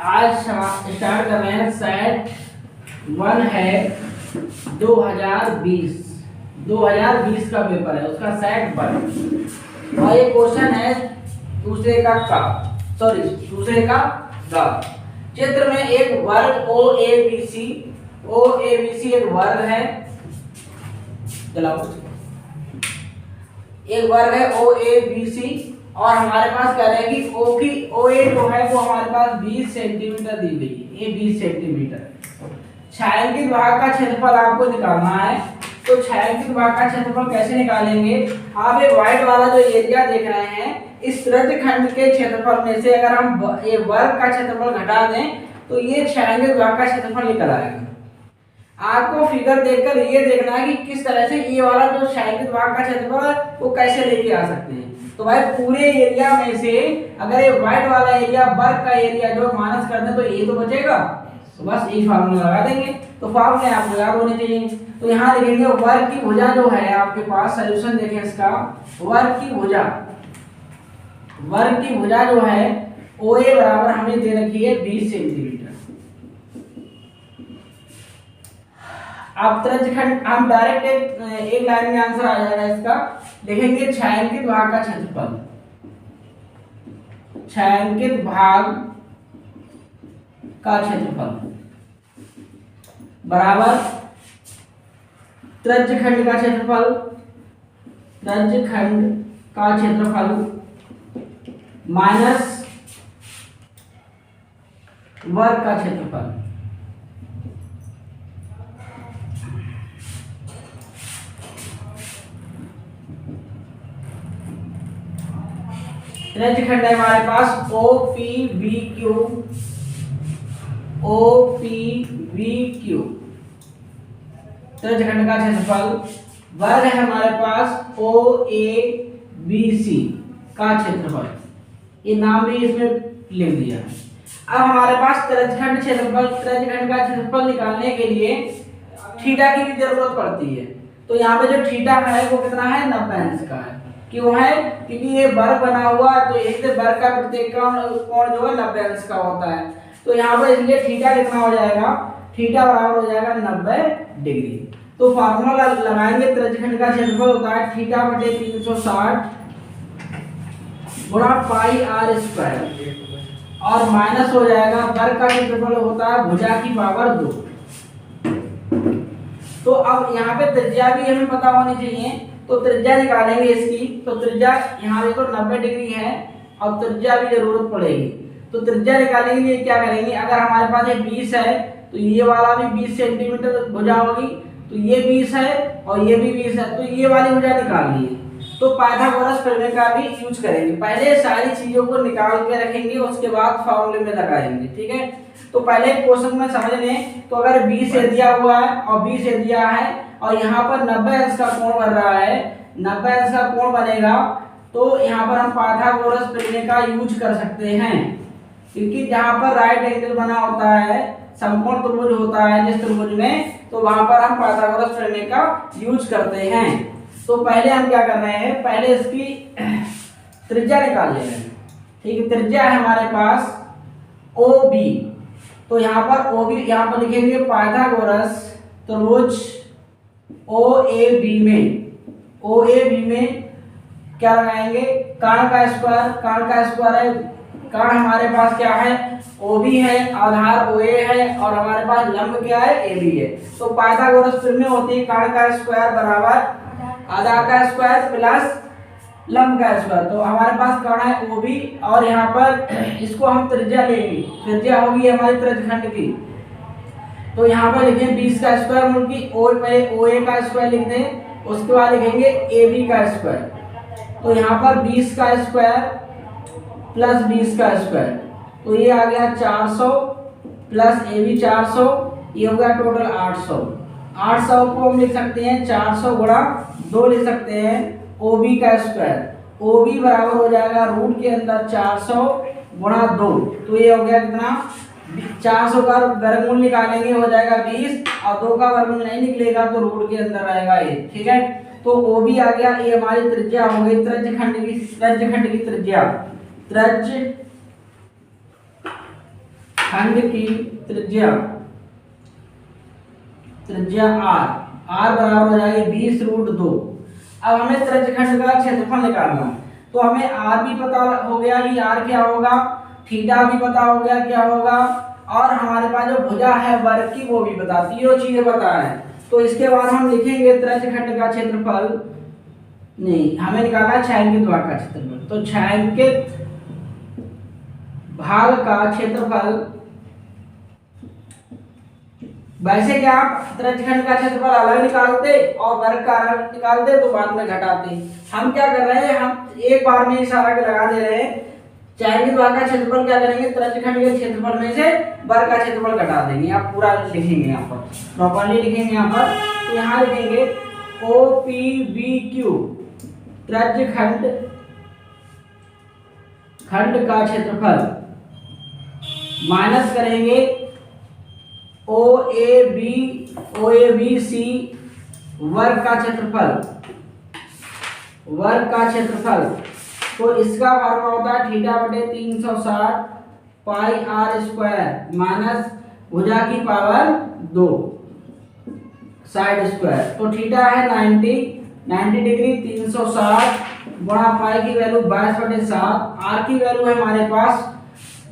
आज स्टार्ट कर रहे हैं। सेट 1 है 2020 का पेपर है, उसका सेट 1 और ये क्वेश्चन है दूसरे का ग। चित्र में एक वर्ग ओ ए बी सी एक वर्ग है। चलाओ, एक वर्ग है ओ ए बी सी और हमारे पास कह रहे हैं कि ओ ए जो है वो हमारे पास 20 सेंटीमीटर दी गई है। ये 20 सेंटीमीटर छायांकित भाग का क्षेत्रफल आपको निकालना है। तो छायांकित भाग का क्षेत्रफल कैसे निकालेंगे? आप ये व्हाइट वाला जो एरिया देख रहे हैं, इस त्रिज्यखंड के क्षेत्रफल में से अगर हम ये वर्ग का क्षेत्रफल घटा दें तो ये छायांकित भाग का क्षेत्रफल निकल आएगा। आपको फिगर देखकर ये देखना है कि किस तरह से ये वाला जो छायांकित भाग का क्षेत्रफल है वो कैसे लेके आ सकते हैं। तो भाई पूरे एरिया में से अगर ये व्हाइट वाला एरिया वर्ग का एरिया जो माइनस कर दें तो ये तो बचेगा। तो बस यही फार्मूला लगा देंगे। तो फार्मूले आपको याद होने चाहिए। तो यहाँ लिखेंगे वर्ग की भुजा जो है आपके पास, सोल्यूशन देखें इसका। वर्ग की भुजा जो है ओ ए बराबर हमें दे रखी है 20 सेंटीमीटर। अब त्रिज्यखंड हम डायरेक्ट एक लाइन में आंसर आ जाएगा इसका। लिखेंगे छायांकित भाग का क्षेत्रफल, छायांकित भाग का क्षेत्रफल बराबर त्रिज्यखंड का क्षेत्रफल माइनस वर्ग का क्षेत्रफल। त्रिज्यखंड है हमारे पास ओ पी वी क्यू त्रिज्यखंड का क्षेत्रफल। वर्ग है हमारे पास ओ ए बी सी का क्षेत्रफल। ये नाम भी इसमें लिख दिया। अब हमारे पास त्रिज्यखंड का क्षेत्रफल निकालने के लिए थीटा की भी जरूरत पड़ती है। तो यहाँ पे जो थीटा है वो कितना है? 90 अंश का है। क्यों है? क्योंकि ये वर्ग बना हुआ है तो इससे वर्ग का प्रत्येक कोण जो है 90 अंश का होता है। तो यहाँ पर इसलिए थीटा कितना हो जाएगा? थीटा बराबर हो जाएगा 90 डिग्री। तो फार्मूला लगाएंगे, त्रिज्यखंड का क्षेत्रफल होता है थीटा बटे 360 गुणा पाई आर स्क्वायर और माइनस हो जाएगा वर्ग का क्षेत्रफल होता है भुजा की पावर 2। तो अब यहाँ पे त्रिज्या भी हमें पता होनी चाहिए। तो त्रिज्या निकालेंगे इसकी। तो त्रिज्या यहाँ देखो 90 डिग्री है और त्रिज्या भी जरूरत पड़ेगी। तो त्रिज्या निकालने के लिए क्या करेंगे? अगर हमारे पास ये 20 है तो ये वाला भी 20 सेंटीमीटर भुजा होगी। तो ये 20 है और ये भी 20 है, तो ये वाली भुजा निकालनी है। तो पाइथागोरस प्रमेय का भी यूज करेंगे। पहले सारी चीजों को निकाल के रखेंगे, उसके बाद फॉर्मूले में लगाएंगे। ठीक है, तो पहले क्वेश्चन में समझ लें। तो अगर 20 दिया हुआ है और 20 दिया है और यहाँ पर 90 अंश का कोण बन रहा है, 90 अंश का कोण बनेगा, तो यहाँ पर हम पाइथागोरस प्रमेय का यूज कर सकते हैं। क्योंकि जहाँ पर राइट एंगल बना होता है, समकोण त्रिभुज होता है जिस त्रिभुज में, तो वहां पर हम पाइथागोरस प्रमेय का यूज करते हैं। तो पहले हम क्या कर रहे हैं? पहले इसकी त्रिज्या निकाल ले रहे हैं। ठीक है, त्रिज्या है हमारे पास ओ बी। तो यहाँ पर ओ बी, यहाँ पर लिखेंगे पाइथागोरस त्रिभुज ओ ए बी में क्या लगाएंगे? कर्ण का स्क्वायर है। कर्ण हमारे पास क्या है? ओ बी है, आधार ओ ए है और हमारे पास लंब क्या है? ए बी है। तो पाइथागोरस प्रमेय होती है कर्ण का स्क्वायर बराबर आधार का स्क्वायर प्लस लंब का स्क्वायर। तो हमारे पास कर्ण है ओ बी और यहाँ पर इसको हम त्रिज्या लेंगे। त्रिज्या होगी हमारी त्रिज्यखंड की। तो यहाँ पर लिखें 20 का स्क्वायर मुल्की ओ ए का स्क्वायर लिख दें, उसके बाद लिखेंगे ए बी का स्क्वायर। तो यहाँ पर 20 का स्क्वायर प्लस 20 का स्क्वायर, तो ये आ गया 400 प्लस ए बी 400, ये हो गया टोटल 800। 800 को हम लिख सकते हैं 400 गुणा 2 लिख सकते हैं ओ बी का स्क्वायर। ओ बी बराबर हो जाएगा रूट के अंदर 400 गुणा 2। तो ये हो गया कितना? 400 का वर्गमूल निकालेंगे हो जाएगा 20 और 2 का वर्गमूल नहीं निकलेगा तो रूट के अंदर रहेगा ये। ठीक है, तो ओ बी आ गया। ये हमारी त्रिज्या हो गई त्रिज्यखंड की त्रिज्या। खंड की त्रिज्या r बराबर हो जाएगी 20√2। अब हमें त्रिज्यखंड का क्षेत्रफल निकालना है, तो हमें r भी पता हो गया कि r क्या होगा, थीटा भी पता हो गया क्या होगा, और हमारे पास जो भुजा है वर्ग की वो भी पता, तीनों चीजें पता है। तो इसके बाद हम लिखेंगे त्रिज्यखंड का क्षेत्रफल, नहीं हमें निकालना है छायांकित भाग का क्षेत्रफल। तो छायांकित भाग का क्षेत्रफल, वैसे क्या आप त्रिज्यखंड का क्षेत्रफल अलग निकालते और वर्ग का अलग निकालते तो बाद में घटाते। हम क्या कर रहे हैं, हम एक बार में इशारा के लगा दे रहे हैं। छायांकित भाग का क्षेत्रफल क्या करेंगे, त्रिज्यखंड के क्षेत्रफल में से वर्ग का क्षेत्रफल घटा देंगे। आप पूरा लिखेंगे यहाँ पर, प्रॉपर्ली लिखेंगे यहाँ पर। तो यहाँ लिखेंगे OPBQ त्रिज्यखंड का क्षेत्रफल माइनस करेंगे OABC वर्ग का क्षेत्रफल। तो इसका फॉर्मूला होता है थीटा बटे 360 पाई r स्क्वायर माइनस भुजा की पावर 2 साइड स्क्वायर। तो थीटा है 90 डिग्री, 360 गुणा पाई की वैल्यू 22/7, r की वैल्यू है हमारे पास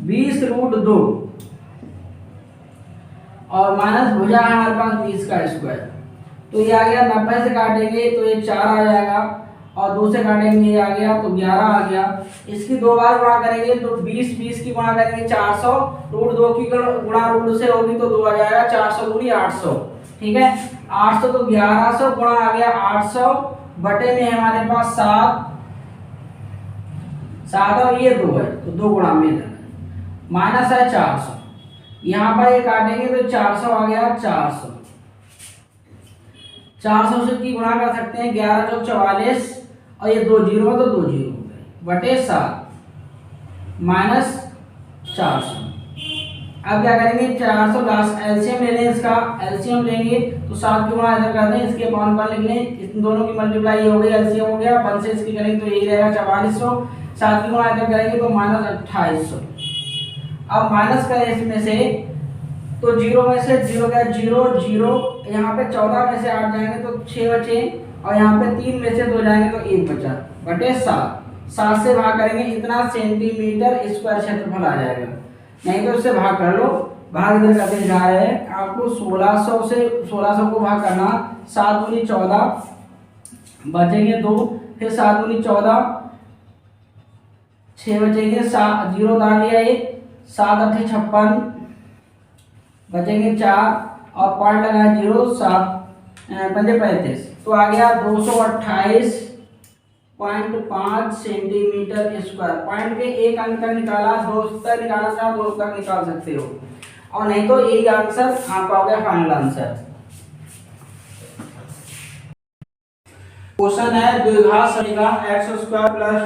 20√2 और माइनस भुजा है हमारे पास 20 का स्क्वायर। तो ये आ गया, 90 से काटेंगे तो ये 4 आ जाएगा और 2 से काटेंगे ये आ गया तो 11 आ गया। इसकी दो बार गुणा करेंगे तो 20 की गुणा करेंगे 400, √2 की गुणा √2 से होगी तो 2 आ जाएगा, 400 दूनी 800, ठीक है। 800 तो 1100 गुणा आ गया 800 बटे में हमारे पास 7 और ये 2 है तो 2 गुणा में माइनस है 400। यहाँ पर ये काटेंगे तो 400 आ गया, 400 से की गुणा कर सकते हैं, 11 चौक 44 और ये 2 जीरो तो 2 जीरो बटे 7 माइनस 400। अब क्या करेंगे, 400 लास्ट एलसीएम ले लें, इसका एलसीएम लेंगे तो 7 की गुणा इधर कर दें, इसके अपॉन पर लिख लें, इन दोनों की मल्टीप्लाई हो गई, एलसीएम हो गया, 1 से इसकी करेंगे तो यही रहेगा 4400, 7 की गुणा इधर करेंगे तो माइनस 2800। अब माइनस करें इसमें से तो 0 में से 0 गया 0 0, यहाँ पे 14 में से 8 जाएंगे तो 6 बचे और यहाँ पे 3 में से 2 जाएंगे तो 1 बचा बटे 7 से भाग करेंगे, इतना सेंटीमीटर स्क्वायर क्षेत्रफल आ जाएगा। नहीं तो इससे भाग कर लो, भाग इधर करते जा रहे हैं आपको 1600 को भाग करना, 7 दूनी 14 बचेंगे 2, फिर 7 दूनी 14 6 बचेंगे, 0 डाल लिया, 7 8 56 बचेंगे 4 और पॉइंट लगा 0, 7 5 35 तो आ गया 228.5 सेंटीमीटर स्क्वायर। पॉइंट के एक अंक तक निकाला, 2 तक निकालना चाहो 2 तक निकाल सकते हो, और नहीं तो यही आंसर आपका हो गया फाइनल आंसर। क्वेश्चन है द्विघात समीकरण x² +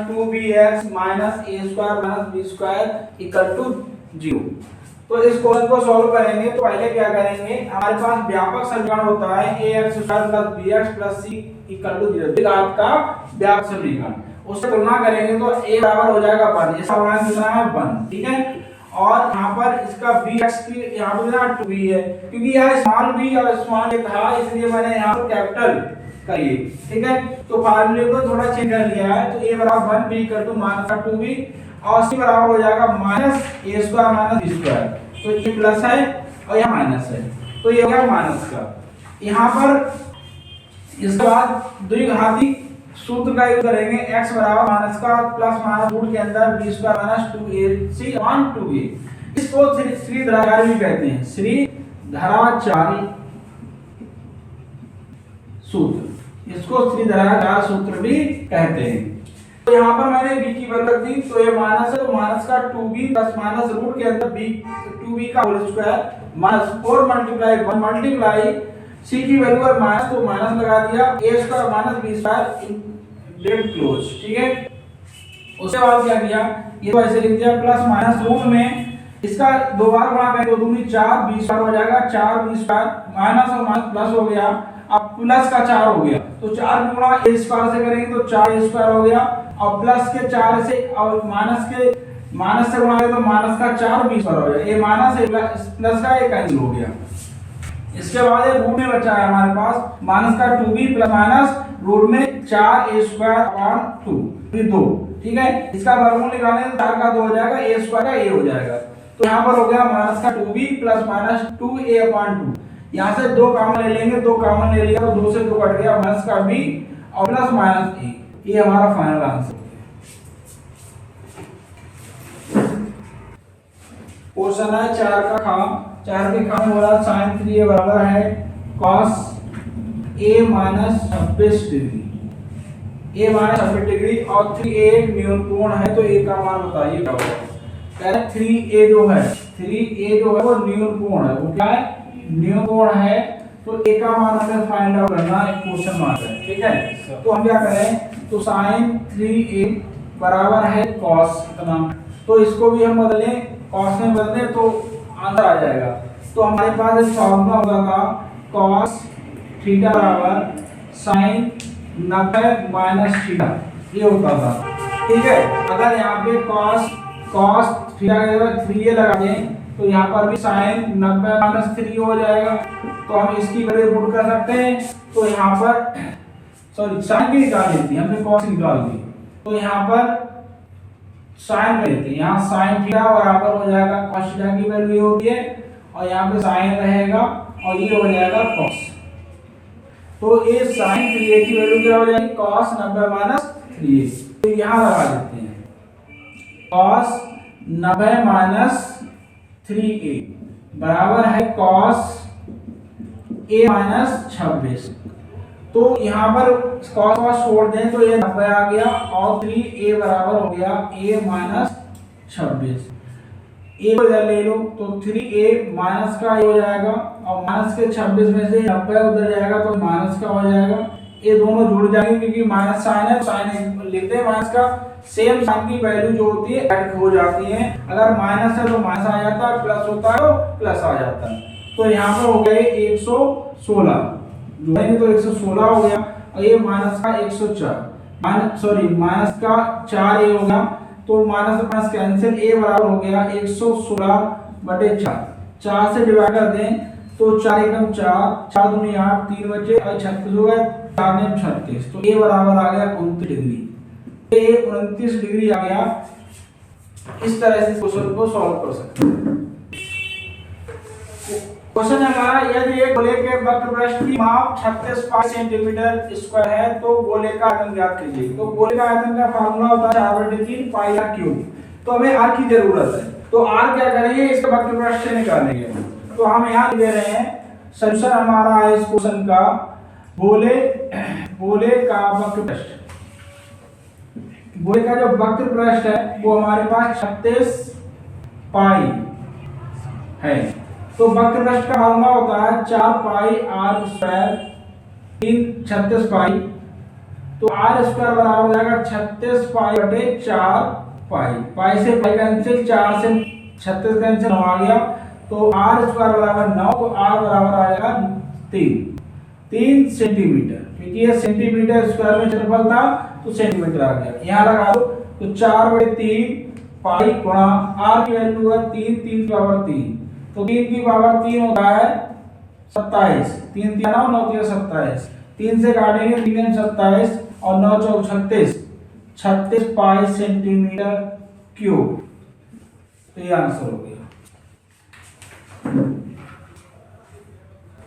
2bx - a² - b² = 0। तो इस क्वेश्चन को सॉल्व करेंगे तो पहले क्या करेंगे, हमारे पास व्यापक समीकरण होता है ax² + bx + c = 0, द्विघात का व्यापक समीकरण। उससे तुलना करेंगे तो a बराबर हो जाएगा 1, इसका मान कितना है 1, ठीक है। और यहाँ पर इसका bx की यहाँ पर ना 2b है, क्योंकि यहाँ स्मॉल b और स्मॉल a था इसलिए मैंने यहाँ पर कैपिटल करिए, ठीक है। तो फार्मूले को थोड़ा चेंज कर लिया है, तो a बराबर 1 b = -2b और c बराबर हो जाएगा -a² - b²। तो ये प्लस है और यहाँ माइनस है, तो ये हो गया माइनस का। यहाँ पर इसके बाद द्विघाती सूत्र का यूज करेंगे, x बराबर माइनस का प्लस माइनस रूट के अंदर b² - 2ac/2a। इसको श्रीधराचार्य भी कहते हैं, श्रीधराचार्य सूत्र, इसको श्रीधराचार्य सूत्र भी कहते हैं। तो यहाँ पर मैंने b की वैल्यू रख दी, तो ये माइनस है तो माइनस का 2b प्लस माइनस रूट के अंदर b 2b का whole square minus 4 multiply 1 multiply c की वैल्यू है माइनस तो माइनस लगा दिया, a² - b² डेट क्लोज, ठीक है। उसके बाद क्या किया, ये तो ऐसे लिख दिया प्लस माइनस रूट में इसका 2 बार गुणा करें तो 2 दूनी 4 b² हो जाएगा, 4b² माइनस और माइनस प्लस हो गया, अब प्लस का 4 हो गया तो 4 गुणा a² से करेंगे तो 4a² हो गया और प्लस के 4 से और माइनस के माइनस से गुणा तो माइनस का 4 20 पर हो जाएगा, ये माइनस है प्लस का ये कैंसिल हो गया। इसके बाद ये रूट में बचा है हमारे पास माइनस का 2b प्लस माइनस रूट में 4a² 2, ठीक है। इसका वर्गमूल निकालें तो 4 का 2 हो जाएगा, a² का a हो जाएगा। तो यहाँ पर हो गया माइनस का 2b प्लस माइनस 2a/2। यहाँ से 2 कॉमन ले लेंगे, 2 कॉमन ले लिया तो 2 से 2 कट गया, माइनस का b और प्लस माइनस a, ये हमारा फाइनल आंसर। क्वेश्चन है 4 का खा, 4 के खा में बोला sin 3a बराबर है cos a minus 26 degree, a minus 26 degree और 3a न्यून कोण है, तो a का मान बताइए क्या होगा। कह रहे 3a जो है वो न्यून कोण है, वो क्या है, न्यून कोण है, तो a का मान हमें फाइंड आउट करना है, क्वेश्चन मार्क है, ठीक है। तो हम क्या करें, तो sin 3a बराबर है cos इतना, तो इसको भी हम बदलें, cos में बदलें तो आंसर आ जाएगा। तो हमारे पास एक फॉर्मूला होता था cos थीटा बराबर sin 90 माइनस थीटा, ये होता था, ठीक है। अगर यहाँ पे cos थीटा की जगह 3a लगा दें तो यहाँ पर भी sin 90 माइनस 3 हो जाएगा, तो हम इसकी वैल्यू पुट कर सकते हैं। तो यहाँ पर सॉरी sin की निकाल ली थी हमने, cos निकाल दी, तो यहाँ पर sin लेते हैं, यहाँ sin थीटा बराबर हो जाएगा cos थीटा की वैल्यू होती है, और यहाँ पे sin रहेगा और ये हो जाएगा cos। तो ये sin 3a की वैल्यू क्या हो जाएगी, cos 90 माइनस 3a, तो यहाँ लगा देते हैं cos 90 माइनस 3a बराबर है cos a माइनस 26। तो यहाँ पर cos को छोड़ दें तो ये 90 आ गया और 3a बराबर हो गया a माइनस 26। a को इधर ले लो तो 3a माइनस का हो जाएगा और माइनस के 26 में से 90 उधर जाएगा तो माइनस का हो जाएगा, ये दोनों जुड़ जाएंगे क्योंकि माइनस साइन है, साइन लिखते हैं माइनस का, सेम साइन की वैल्यू जो होती है ऐड हो जाती है, अगर माइनस है तो माइनस आ जाता है, प्लस होता है तो प्लस आ जाता है। तो यहाँ पर हो गए 116, जोड़ेंगे तो 116 हो गया, और ये माइनस का 104 माइनस का 4a हो गया, तो माइनस माइनस कैंसिल, a बराबर हो गया 116/4, 4 से डिवाइड कर दें तो 4 एकम 4, 4 दूनी 8, 3 बचे और 36 हो गए, 4 ने 36, तो a बराबर आ गया 29 डिग्री, a 29 डिग्री आ गया। इस तरह से क्वेश्चन को सॉल्व कर सकते हैं। क्वेश्चन हमारा, यदि एक गोले के वक्रपृष्ठ की माप 36 सेंटीमीटर स्क्वायर है तो गोले का आयतन ज्ञात कीजिए। तो गोले का आयतन का फार्मूला होता है 4/3 पाई r क्यूब, तो हमें r की जरूरत है, तो r क्या करेंगे, इसके वक्रपृष्ठ से निकालेंगे। तो हम यहाँ दे रहे हैं सॉल्यूशन हमारा है इस क्वेश्चन का, गोले का वक्रपृष्ठ, गोले का जो वक्रपृष्ठ है वो हमारे पास 36 पाई है, तो वक्रपृष्ठ का फार्मूला होता है 4 पाई r स्क्वायर 36 पाई, तो r स्क्वायर बराबर हो जाएगा 36 पाई/4 पाई, पाई से पाई कैंसिल, 4 से 36 कैंसिल, 9 आ गया, तो r स्क्वायर बराबर 9, तो r बराबर आ जाएगा 3 सेंटीमीटर, क्योंकि ये सेंटीमीटर स्क्वायर में क्षेत्रफल था तो सेंटीमीटर आ गया, यहाँ लगा दो, तो 4/3 पाई गुणा r की वैल्यू है 3 की पावर 3, तो 3 की पावर 3 होता है 27, 3 3 9 9 3 27, 3 से काटेंगे 3 27 और 9 4 36 पाई सेंटीमीटर क्यूब, तो ये आंसर हो गया।